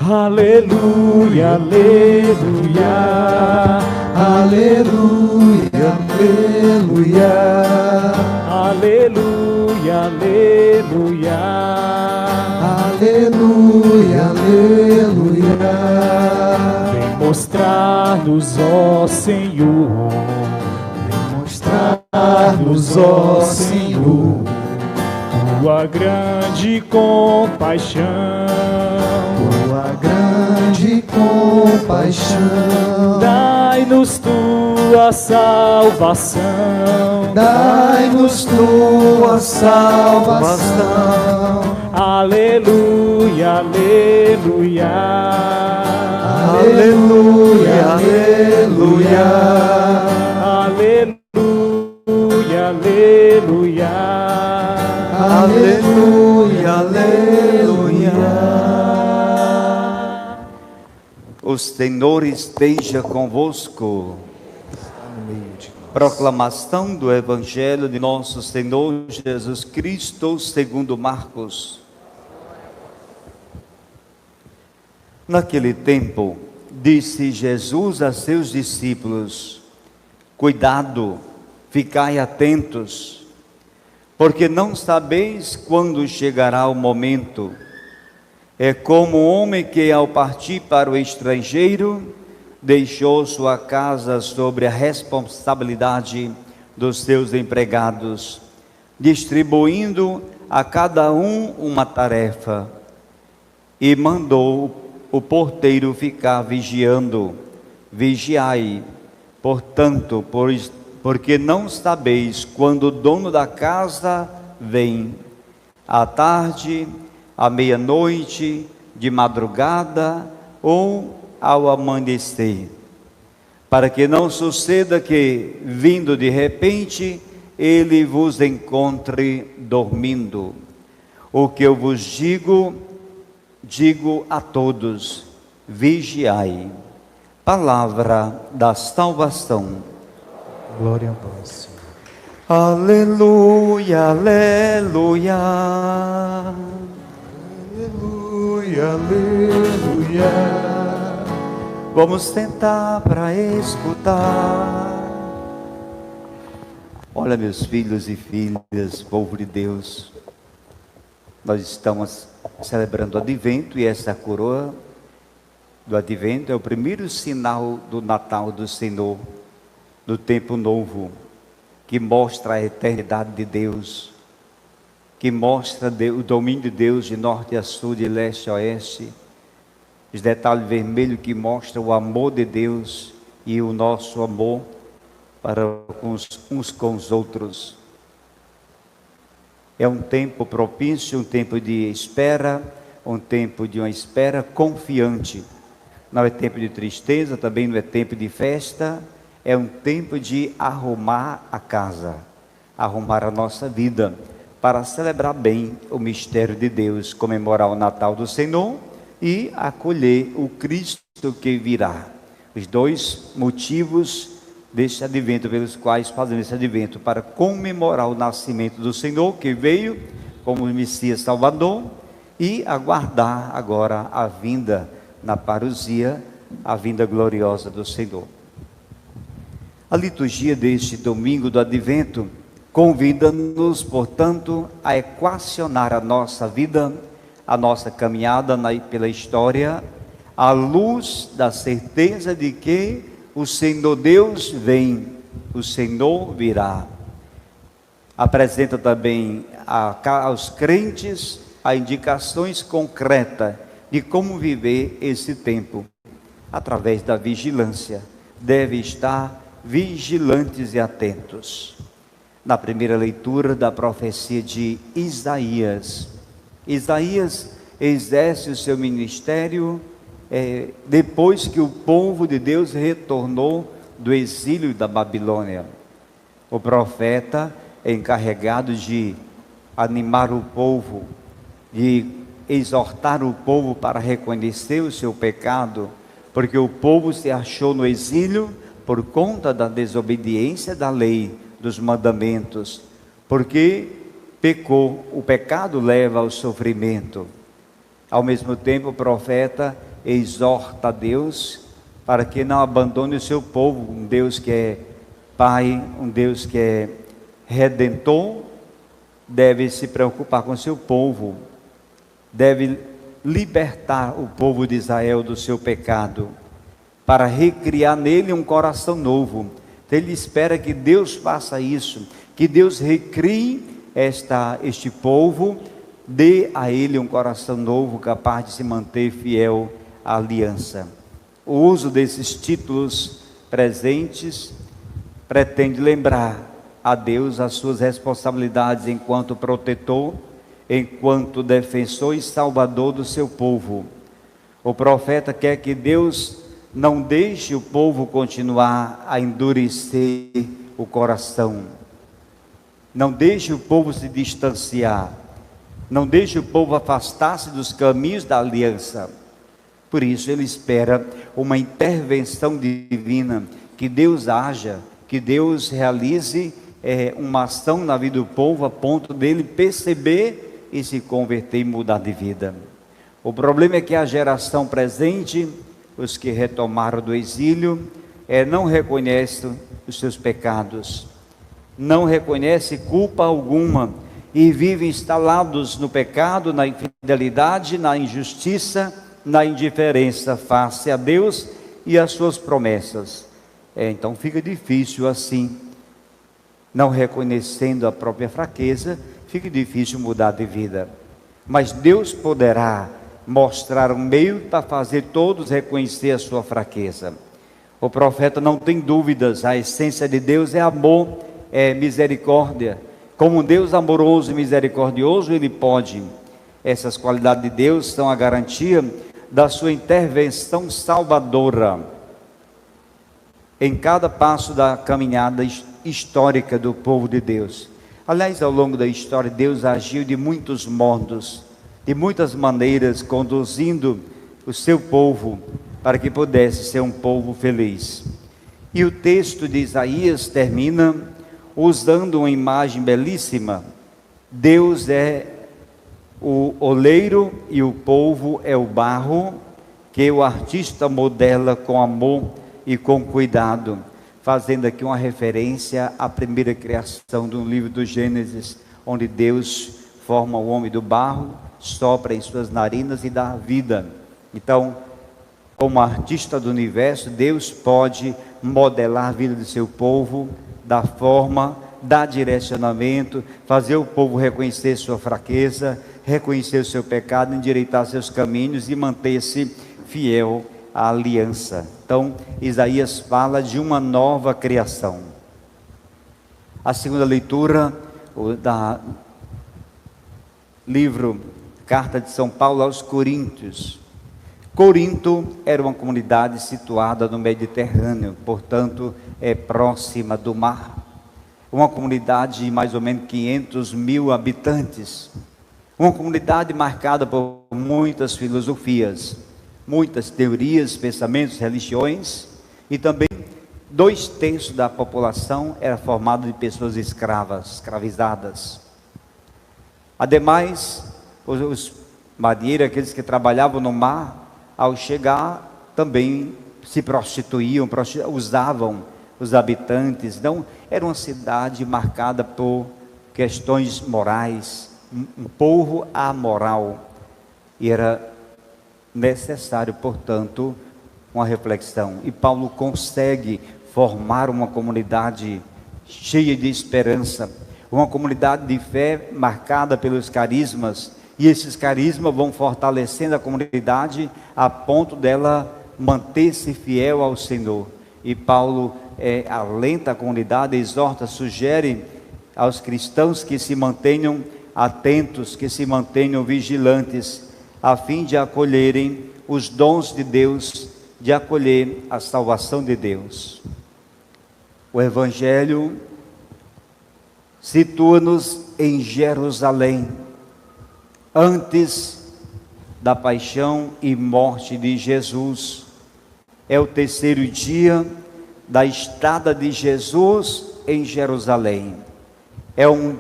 Aleluia, aleluia. Aleluia, aleluia. Aleluia, aleluia. Aleluia, aleluia. Vem mostrar-nos, ó Senhor. Vem mostrar-nos, ó Senhor, Tua grande compaixão. tua grande compaixão. Dai-nos tua salvação. Dai-nos tua salvação. Aleluia, aleluia. Aleluia, aleluia. Aleluia, aleluia. Aleluia, aleluia. O Senhor esteja convosco. Proclamação do Evangelho de nosso Senhor Jesus Cristo segundo Marcos. Naquele tempo, disse Jesus a seus discípulos: cuidado, ficai atentos, porque não sabeis quando chegará o momento. É como um homem que, ao partir para o estrangeiro, deixou sua casa sobre a responsabilidade dos seus empregados, distribuindo a cada um uma tarefa, e mandou o porteiro ficar vigiando. Vigiai, portanto, porque não sabeis quando o dono da casa vem, à tarde, à meia-noite, de madrugada ou ao amanhecer, para que não suceda que, vindo de repente, ele vos encontre dormindo. O que eu vos digo a todos: vigiai. Palavra da salvação. Glória a vós, Senhor. Aleluia, aleluia. Aleluia, aleluia. Vamos sentar para escutar. Olha, meus filhos e filhas, povo de Deus, nós estamos celebrando o Advento, e essa coroa do Advento é o primeiro sinal do Natal do Senhor, do tempo novo, que mostra a eternidade de Deus, que mostra o domínio de Deus de norte a sul, de leste a oeste. Os detalhes vermelhos que mostram o amor de Deus e o nosso amor para uns com os outros. É um tempo propício, um tempo de espera, um tempo de uma espera confiante. Não é tempo de tristeza, também não é tempo de festa, é um tempo de arrumar a casa, arrumar a nossa vida, para celebrar bem o mistério de Deus, comemorar o Natal do Senhor e acolher o Cristo que virá. Os dois motivos deste advento, pelos quais fazemos esse advento: para comemorar o nascimento do Senhor, que veio como Messias Salvador, e aguardar agora a vinda na parousia, a vinda gloriosa do Senhor. A liturgia deste domingo do advento convida-nos, portanto, a equacionar a nossa vida, a nossa caminhada pela história, à luz da certeza de que o Senhor Deus vem, o Senhor virá. Apresenta também aos crentes as indicações concretas de como viver esse tempo, através da vigilância. Deve estar vigilantes e atentos. Na primeira leitura da profecia de Isaías, Isaías exerce o seu ministério depois que o povo de Deus retornou do exílio da Babilônia. O profeta é encarregado de animar o povo, de exortar o povo para reconhecer o seu pecado, porque o povo se achou no exílio por conta da desobediência da lei, dos mandamentos, porque pecou. O pecado leva ao sofrimento. Ao mesmo tempo, o profeta exorta a Deus para que não abandone o seu povo, um Deus que é Pai, um Deus que é Redentor, deve se preocupar com o seu povo, deve libertar o povo de Israel do seu pecado, para recriar nele um coração novo. Então ele espera que Deus faça isso, que Deus recrie este povo, dê a ele um coração novo, capaz de se manter fiel à aliança. O uso desses títulos presentes pretende lembrar a Deus as suas responsabilidades enquanto protetor, enquanto defensor e salvador do seu povo. O profeta quer que Deus não deixe o povo continuar a endurecer o coração, não deixe o povo se distanciar, não deixe o povo afastar-se dos caminhos da aliança. Por isso ele espera uma intervenção divina, que Deus haja, que Deus realize uma ação na vida do povo a ponto dele perceber e se converter e mudar de vida. O problema é que a geração presente, os que retomaram do exílio, não reconhecem os seus pecados, não reconhecem culpa alguma e vivem instalados no pecado, na infidelidade, na injustiça, na indiferença face a Deus e às suas promessas. Então fica difícil assim, não reconhecendo a própria fraqueza, fica difícil mudar de vida. Mas Deus poderá mostrar um meio para fazer todos reconhecer a sua fraqueza. O profeta não tem dúvidas, a essência de Deus é amor, é misericórdia. Como um Deus amoroso e misericordioso, Ele pode. Essas qualidades de Deus são a garantia da sua intervenção salvadora em cada passo da caminhada histórica do povo de Deus. Aliás, ao longo da história, Deus agiu de muitos modos, de muitas maneiras, conduzindo o seu povo para que pudesse ser um povo feliz. E o texto de Isaías termina usando uma imagem belíssima. Deus é o oleiro e o povo é o barro, que o artista modela com amor e com cuidado, fazendo aqui uma referência à primeira criação do livro do Gênesis, onde Deus forma o homem do barro, sopra em suas narinas e dá vida. Então, como artista do universo, Deus pode modelar a vida do seu povo, dar forma, dar direcionamento, fazer o povo reconhecer sua fraqueza, reconhecer o seu pecado, endireitar seus caminhos e manter-se fiel à aliança. Então, Isaías fala de uma nova criação. A segunda leitura da livro Carta de São Paulo aos Coríntios. Corinto era uma comunidade situada no Mediterrâneo, portanto, próxima do mar. Uma comunidade de mais ou menos 500 mil habitantes. Uma comunidade marcada por muitas filosofias, muitas teorias, pensamentos, religiões, e também 2/3 da população era formada de pessoas escravizadas. Ademais, os marinheiros, aqueles que trabalhavam no mar, ao chegar também se prostituíam, usavam os habitantes. Então, era uma cidade marcada por questões morais, um povo amoral, e era necessário, portanto, uma reflexão. E Paulo consegue formar uma comunidade cheia de esperança, uma comunidade de fé marcada pelos carismas, e esses carismas vão fortalecendo a comunidade a ponto dela manter-se fiel ao Senhor. E Paulo alenta a comunidade, exorta, sugere aos cristãos que se mantenham atentos, que se mantenham vigilantes, a fim de acolherem os dons de Deus, de acolher a salvação de Deus. O Evangelho situa-nos em Jerusalém, antes da paixão e morte de Jesus. É o terceiro dia da estada de Jesus em Jerusalém. É um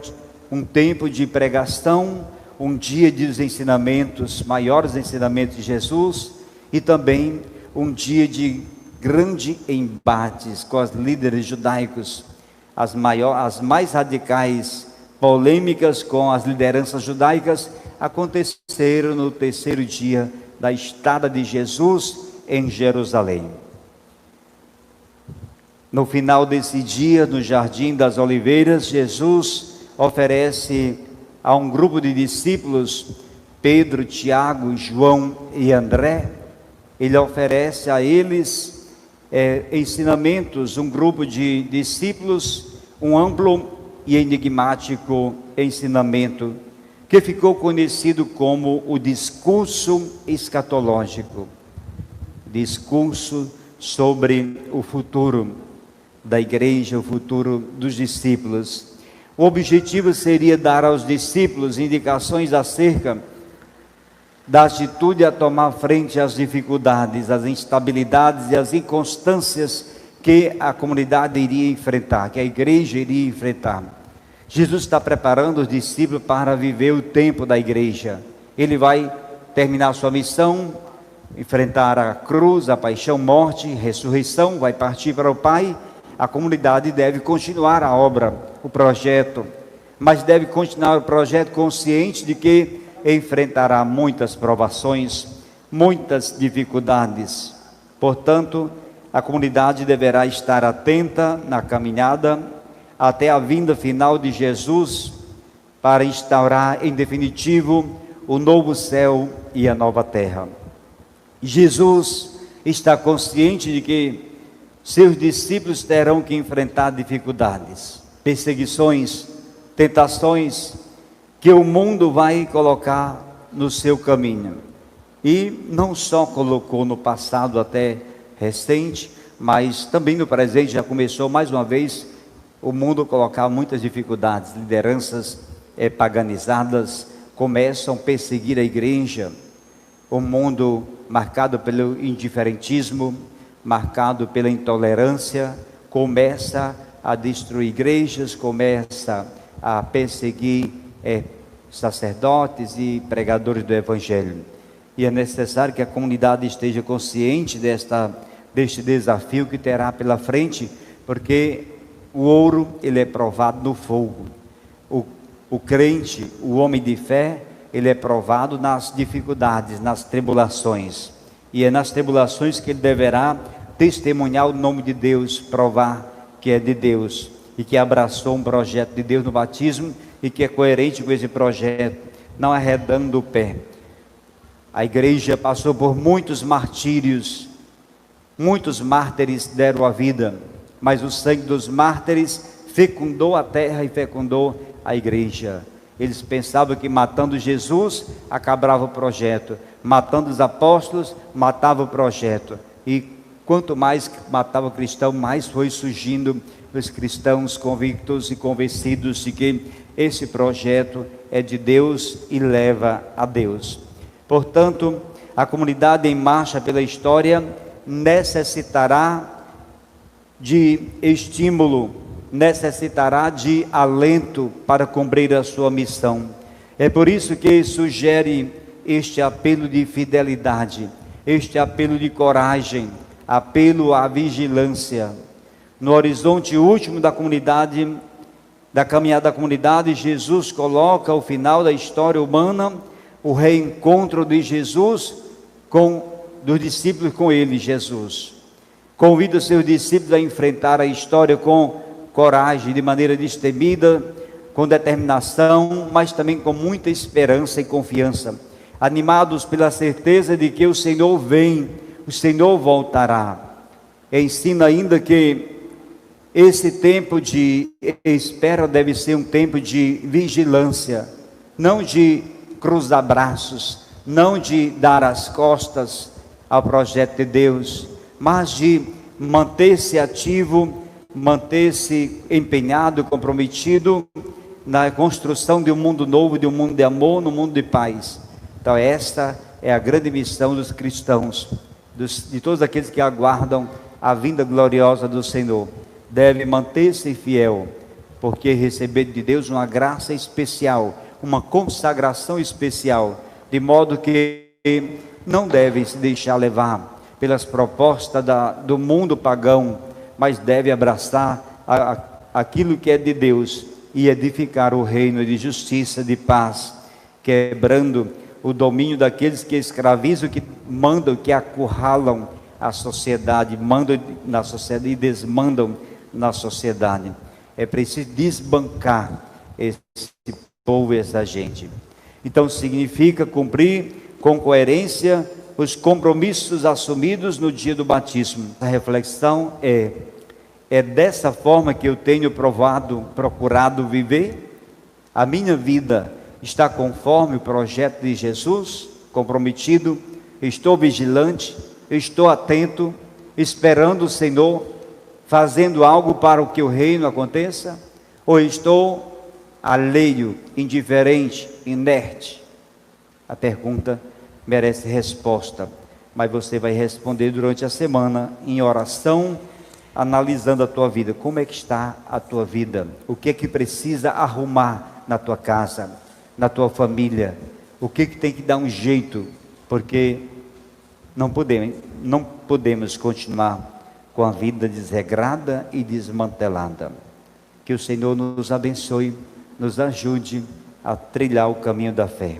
tempo de pregação, um dia dos ensinamentos, maiores ensinamentos de Jesus, e também um dia de grande embates com os líderes judaicos, as mais radicais polêmicas com as lideranças judaicas aconteceram no terceiro dia da estada de Jesus em Jerusalém. No final desse dia, no Jardim das Oliveiras, Jesus oferece a um grupo de discípulos, Pedro, Tiago, João e André, ele oferece a eles ensinamentos, um grupo de discípulos, um amplo e enigmático ensinamento, que ficou conhecido como o discurso escatológico, discurso sobre o futuro da igreja, o futuro dos discípulos. O objetivo seria dar aos discípulos indicações acerca da atitude a tomar frente às dificuldades, às instabilidades e às inconstâncias que a comunidade iria enfrentar, que a igreja iria enfrentar. Jesus está preparando os discípulos para viver o tempo da igreja. Ele vai terminar sua missão, enfrentar a cruz, a paixão, morte, ressurreição, vai partir para o Pai. A comunidade deve continuar a obra, o projeto, mas deve continuar o projeto consciente de que enfrentará muitas provações, muitas dificuldades. Portanto, a comunidade deverá estar atenta na caminhada até a vinda final de Jesus, para instaurar em definitivo o novo céu e a nova terra. Jesus está consciente de que seus discípulos terão que enfrentar dificuldades, perseguições, tentações que o mundo vai colocar no seu caminho. E não só colocou no passado até recente, mas também no presente já começou mais uma vez o mundo a colocar muitas dificuldades. Lideranças paganizadas começam a perseguir a igreja. O mundo marcado pelo indiferentismo, marcado pela intolerância, começa a destruir igrejas, começa a perseguir sacerdotes e pregadores do Evangelho. E é necessário que a comunidade esteja consciente deste desafio que terá pela frente, porque o ouro, ele é provado no fogo. O crente, o homem de fé, ele é provado nas dificuldades, nas tribulações. E é nas tribulações que ele deverá testemunhar o nome de Deus, provar que é de Deus e que abraçou um projeto de Deus no batismo e que é coerente com esse projeto, não arredando o pé. A igreja passou por muitos martírios, muitos mártires deram a vida, mas o sangue dos mártires fecundou a terra e fecundou a igreja. Eles pensavam que matando Jesus acabava o projeto, matando os apóstolos matava o projeto, e quanto mais matava o cristão, mais foi surgindo os cristãos convictos e convencidos de que esse projeto é de Deus e leva a Deus. Portanto, a comunidade em marcha pela história necessitará de estímulo, necessitará de alento para cumprir a sua missão. É por isso que sugere este apelo de fidelidade, este apelo de coragem, apelo à vigilância. No horizonte último da comunidade, da caminhada da comunidade, Jesus coloca o final da história humana, o reencontro de Jesus dos discípulos com ele, Jesus. Convida os seus discípulos a enfrentar a história com coragem, de maneira destemida, com determinação, mas também com muita esperança e confiança, animados pela certeza de que o Senhor vem, o Senhor voltará. Ensina ainda que esse tempo de espera deve ser um tempo de vigilância, não de cruzar braços, não de dar as costas ao projeto de Deus, mas de manter-se ativo, manter-se empenhado, comprometido na construção de um mundo novo, de um mundo de amor, no mundo de paz. Então esta é a grande missão dos cristãos, de todos aqueles que aguardam a vinda gloriosa do Senhor. Deve manter-se fiel, porque receber de Deus uma graça especial, uma consagração especial, de modo que não deve se deixar levar pelas propostas do mundo pagão, mas deve abraçar aquilo que é de Deus e edificar o reino de justiça, de paz, quebrando o domínio daqueles que escravizam, que mandam, que acurralam a sociedade, mandam na sociedade e desmandam na sociedade. É preciso desbancar esse povo, essa gente. Então significa cumprir com coerência os compromissos assumidos no dia do batismo. A reflexão é dessa forma que eu tenho procurado viver? A minha vida está conforme o projeto de Jesus, comprometido? Estou vigilante? Estou atento, esperando o Senhor, fazendo algo para que o reino aconteça? Ou estou alheio, indiferente, inerte? A pergunta merece resposta, mas você vai responder durante a semana, em oração, analisando a tua vida. Como é que está a tua vida? O que é que precisa arrumar na tua casa, na tua família? O que é que tem que dar um jeito? Porque não podemos continuar com a vida desregrada e desmantelada. Que o Senhor nos abençoe, nos ajude a trilhar o caminho da fé.